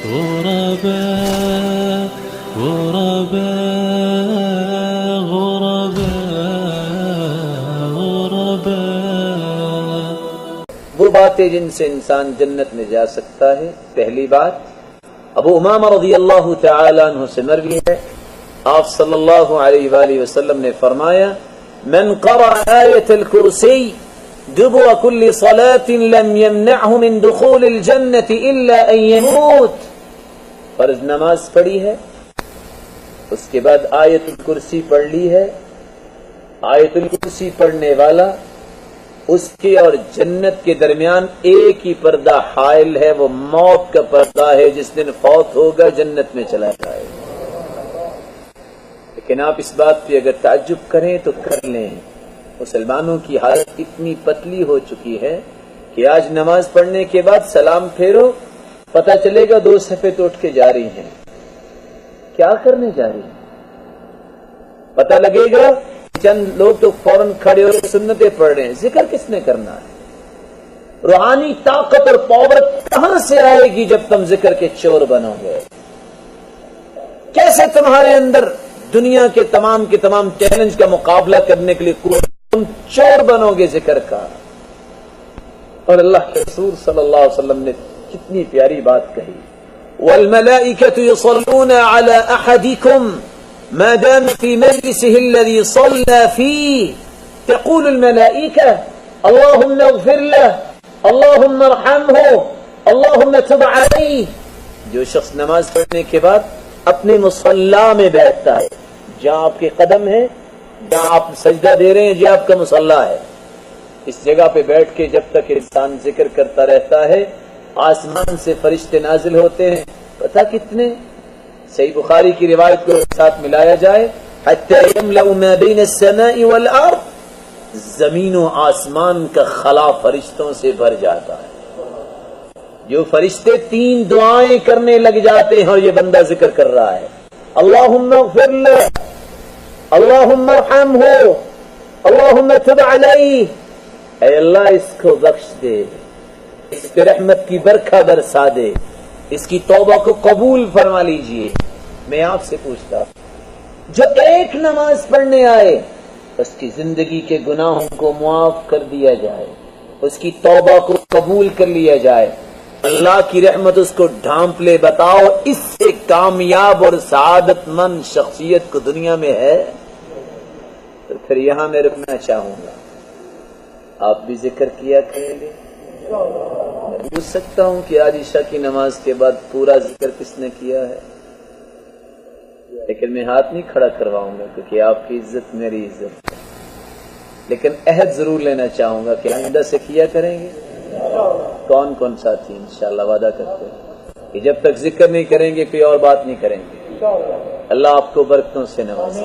غرباء غرباء غرباء غرباء. وہ باتیں جن سے انسان جنت میں جا سکتا ہے. پہلی بات ابو امامہ رضی اللہ تعالی عنہ سے مروی ہے، آپ صلی اللہ علیہ وآلہ وسلم نے فرمایا: من قرأ آیت الکرسی دبر كل صلاة لم يمنعه من دخول الجنة الا ان يموت. فرض نماز پڑھی ہے، اس کے بعد آیت الکرسی پڑھ لی ہے. آیت الکرسی پڑھنے والا، اس کے اور جنت کے درمیان ایک ہی پردہ حائل ہے، وہ موت کا پردہ ہے. جس دن فوت ہوگا جنت میں چلا جائے گا. لیکن آپ اس بات پہ اگر تعجب کریں تو کر لیں، مسلمانوں کی حالت اتنی پتلی ہو چکی ہے کہ آج نماز پڑھنے کے بعد سلام پھیرو، پتہ چلے گا 2 صفحے تو اٹھ کے جا رہی ہیں. کیا کرنے جا رہی ہیں؟ پتہ لگے گا چند لوگ تو فوراً کھڑے ہو کے سنتیں پڑھ رہے ہیں. ذکر کس نے کرنا ہے؟ روحانی طاقت اور پاور کہاں سے آئے گی جب تم ذکر کے چور بنو گے؟ کیسے تمہارے اندر دنیا کے تمام چیلنج کا مقابلہ کرنے کے لیے تم چور بنو گے ذکر کا؟ اور اللہ کے رسول صلی اللہ علیہ وسلم نے کتنی پیاری بات کہی: والملائکۃ یصلون علی احدکم ما دام في مجلسه الذي صلى فيه تقول الملائكة اللهم اغفر له اللهم ارحمه اللهم تب عليه. جو شخص نماز پڑھنے کے بعد اپنے مصلی میں بیٹھتا ہے، جہاں آپ کے قدم ہیں، جہاں آپ سجدہ دے رہے ہیں، یہ آپ کا مصلی ہے، اس جگہ پہ بیٹھ کے جب تک انسان ذکر کرتا رہتا ہے، آسمان سے فرشتے نازل ہوتے ہیں. پتہ کتنے؟ صحیح بخاری کی روایت کو ساتھ ملایا جائے: حتی یملأ ما بین السماء والارض، زمین و آسمان کا خلا فرشتوں سے بھر جاتا ہے. جو فرشتے 3 دعائیں کرنے لگ جاتے ہیں اور یہ بندہ ذکر کر رہا ہے: اللہم اغفر له اللہم ارحمہ اللہم تب علیہ. اے اللہ اس کو بخش دے، اس پہ رحمت کی برکھا برسا دے، اس کی توبہ کو قبول فرما لیجئے. میں آپ سے پوچھتا ہوں، جو ایک نماز پڑھنے آئے اس کی زندگی کے گناہوں کو معاف کر دیا جائے، اس کی توبہ کو قبول کر لیا جائے، اللہ کی رحمت اس کو ڈھانپ لے. بتاؤ اس سے کامیاب اور سعادت مند شخصیت کو دنیا میں ہے؟ تو پھر یہاں میں رکنا چاہوں گا. آپ بھی ذکر کیا کریں گے. میں پوچھ سکتا ہوں کہ آج عشاء کی نماز کے بعد پورا ذکر کس نے کیا ہے؟ لیکن میں ہاتھ نہیں کھڑا کرواؤں گا کیونکہ آپ کی عزت میری عزت ہے. لیکن عہد ضرور لینا چاہوں گا کہ آئندہ سے کیا کریں گے. کون کون ساتھی انشاءاللہ وعدہ کرتے ہیں کہ جب تک ذکر نہیں کریں گے کوئی اور بات نہیں کریں گے. اللہ آپ کو برکتوں سے نوازے.